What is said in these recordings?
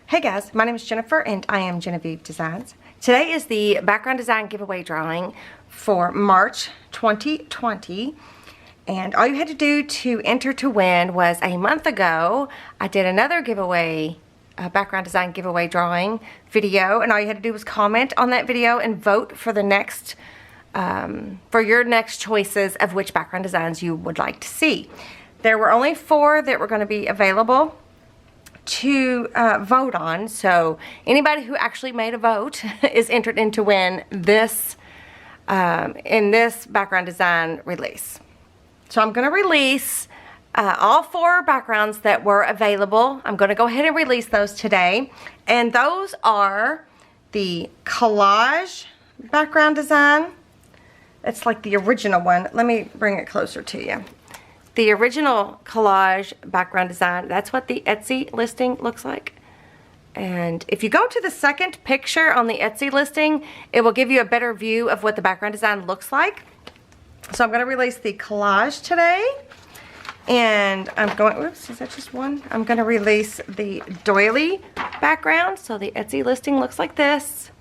Hey guys, my name is Jennifer and I am Jenofeve Designs. Today is the background design giveaway drawing for March 2020, and all you had to do to enter to win was a month ago I did another giveaway, background design giveaway drawing video, and all you had to do was comment on that video and vote for the next for your next choices of which background designs you would like to see. There were only 4 that were going to be available to vote on, so anybody who actually made a vote is entered in to win this in this background design release. So I'm going to release all 4 backgrounds that were available. I'm going to go ahead and release those today, and those are the collage background design. It's like the original one. Let me bring it closer to you. The original collage background design, that's what the Etsy listing looks like. And if you go to the second picture on the Etsy listing, it will give you a better view of what the background design looks like. So I'm going to release the collage today. And I'm going, oops, is that just one? I'm going to release the doily background. So the Etsy listing looks like this.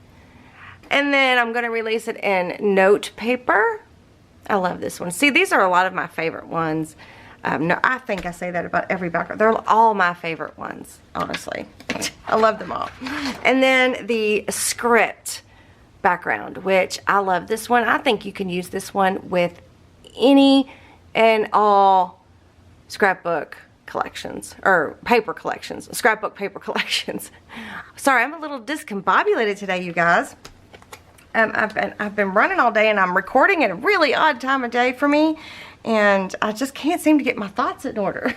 And then I'm going to release it in note paper. I love this one. See, these are a lot of my favorite ones. No, I think I say that about every background. They're all my favorite ones, honestly. I love them all. And then the script background, which I love this one. I think you can use this one with any and all scrapbook collections, or paper collections, scrapbook paper collections. Sorry, I'm a little discombobulated today, you guys. I've been running all day, and I'm recording at a really odd time of day for me, and I just can't seem to get my thoughts in order.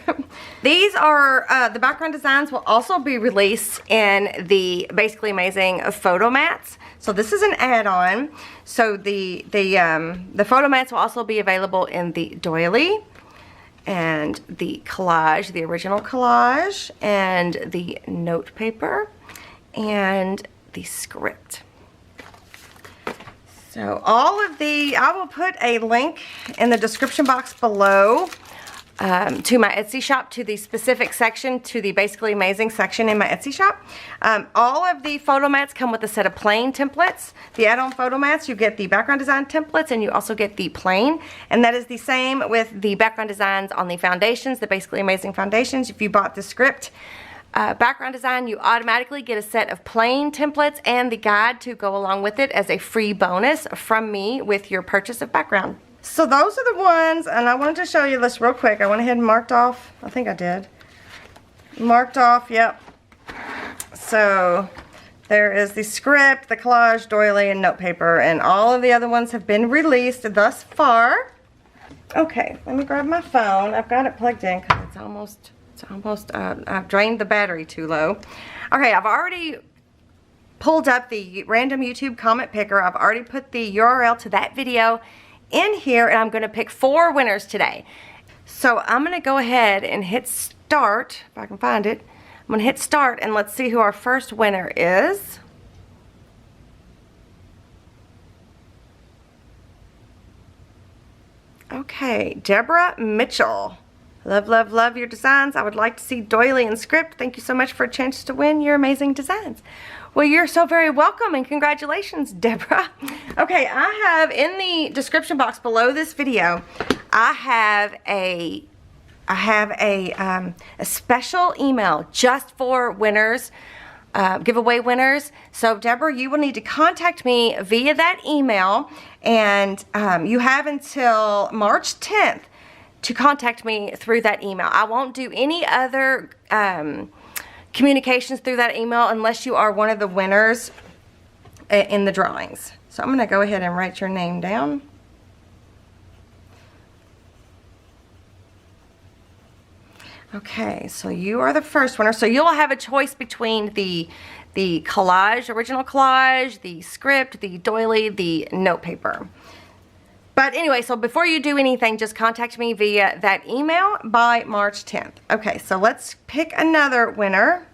These are the background designs will also be released in the Basically Amazing photo mats. So this is an add-on. So the photo mats will also be available in the doily and the collage, the original collage, and the note paper and the script. So all of I will put a link in the description box below to my Etsy shop, to the specific section, to the Basically Amazing section in my Etsy shop. All of the photo mats come with a set of plain templates. The add-on photo mats, you get the background design templates, and you also get the plain. And that is the same with the background designs on the foundations, the Basically Amazing foundations. If you bought the script background design, you automatically get a set of plain templates and the guide to go along with it as a free bonus from me with your purchase of background. So those are the ones, and I wanted to show you this real quick. I went ahead and marked off, I think I did. Marked off, yep. So there is the script, the collage, doily, and note paper, and all of the other ones have been released thus far. Okay, let me grab my phone. I've got it plugged in because it's almost I've drained the battery too low. Okay, I've already pulled up the random YouTube comment picker. I've already put the URL to that video in here, and I'm going to pick 4 winners today. So I'm going to go ahead and hit start, if I can find it. I'm going to hit start, and let's see who our first winner is. Okay, Deborah Mitchell. Love, love, love your designs. I would like to see doily and script. Thank you so much for a chance to win your amazing designs. Well, you're so very welcome, and congratulations, Deborah. Okay, I have in the description box below this video, I have a special email just for winners, giveaway winners. So Deborah, you will need to contact me via that email, and you have until March 10th to contact me through that email. I won't do any other communications through that email unless you are one of the winners in the drawings. So I'm going to go ahead and write your name down. Okay, so you are the first winner. So you'll have a choice between the collage, original collage, the script, the doily, the note paper. But anyway, so before you do anything, just contact me via that email by March 10th. Okay, so let's pick another winner.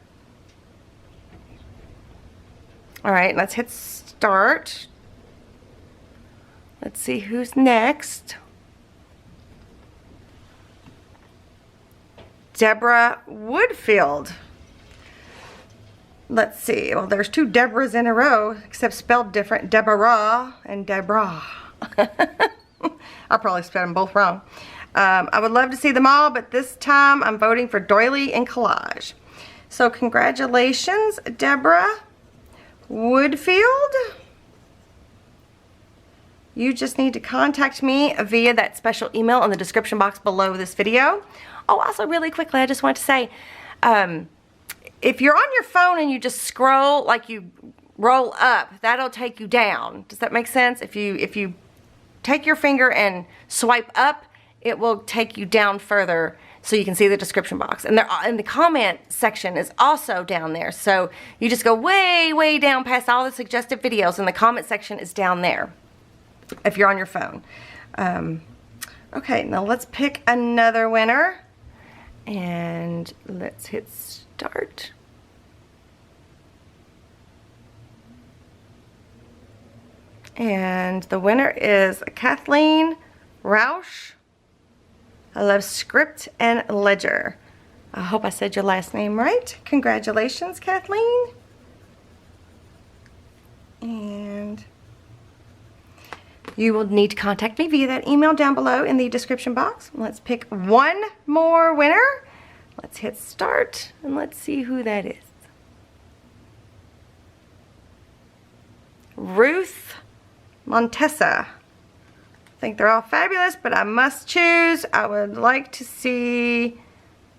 All right, let's hit start. Let's see who's next. Deborah Woodfield. Let's see. Well, there's 2 Deborahs in a row, except spelled different. Deborah and Deborah. I'll probably spell them both wrong. I would love to see them all, but this time I'm voting for Doily and Collage. So congratulations, Deborah Woodfield. You just need to contact me via that special email in the description box below this video. Oh, also really quickly, I just want to say, if you're on your phone and you just scroll, like you roll up, that'll take you down. Does that make sense? If you take your finger and swipe up, it will take you down further so you can see the description box. And the comment section is also down there. So you just go way, way down past all the suggested videos, and the comment section is down there if you're on your phone. Okay, now let's pick another winner. And let's hit start. And the winner is Kathleen Rausch. I love script and ledger. I hope I said your last name right. Congratulations, Kathleen. And you will need to contact me via that email down below in the description box. Let's pick one more winner. Let's hit start and let's see who that is. Ruth Montessa. I think they're all fabulous, but I must choose. I would like to see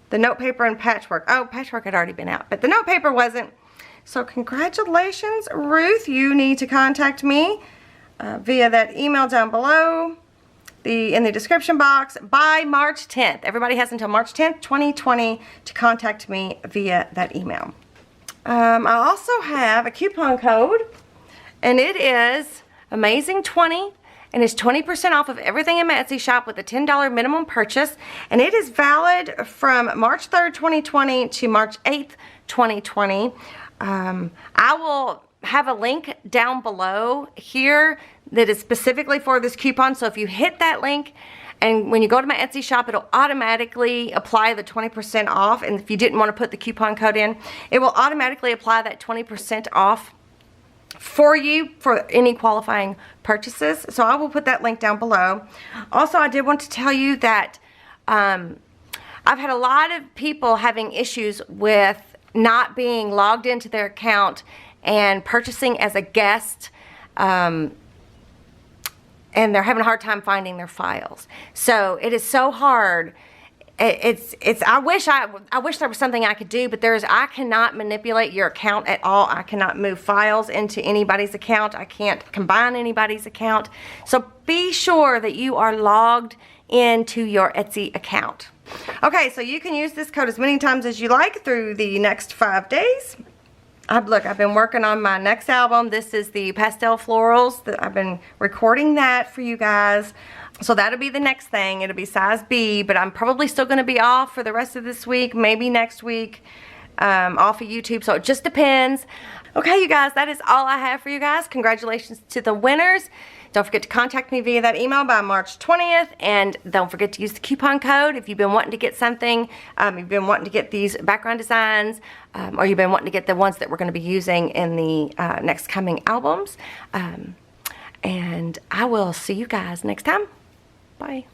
the note paper and patchwork. Oh, patchwork had already been out, but the note paper wasn't. So congratulations, Ruth. You need to contact me via that email down below in the description box by March 10th. Everybody has until March 10th, 2020 to contact me via that email. I also have a coupon code, and it is Amazing20, and it's 20% off of everything in my Etsy shop with a $10 minimum purchase, and it is valid from March 3rd, 2020 to March 8th, 2020. I will have a link down below here that is specifically for this coupon, so if you hit that link and when you go to my Etsy shop, it'll automatically apply the 20% off, and if you didn't want to put the coupon code in, it will automatically apply that 20% off for you for any qualifying purchases. So I will put that link down below. Also, I did want to tell you that I've had a lot of people having issues with not being logged into their account and purchasing as a guest, and they're having a hard time finding their files. So it is so hard. I wish there was something I could do, but I cannot manipulate your account at all. I cannot move files into anybody's account. I can't combine anybody's account. So be sure that you are logged into your Etsy account. Okay, so you can use this code as many times as you like through the next 5 days. Look, I've been working on my next album. This is the Pastel Florals. I've been recording that for you guys. So that'll be the next thing. It'll be size B, but I'm probably still going to be off for the rest of this week, maybe next week, off of YouTube. So it just depends. Okay, you guys, that is all I have for you guys. Congratulations to the winners. Don't forget to contact me via that email by March 20th, and don't forget to use the coupon code if you've been wanting to get something, you've been wanting to get these background designs, or you've been wanting to get the ones that we're going to be using in the next coming albums. And I will see you guys next time. Bye.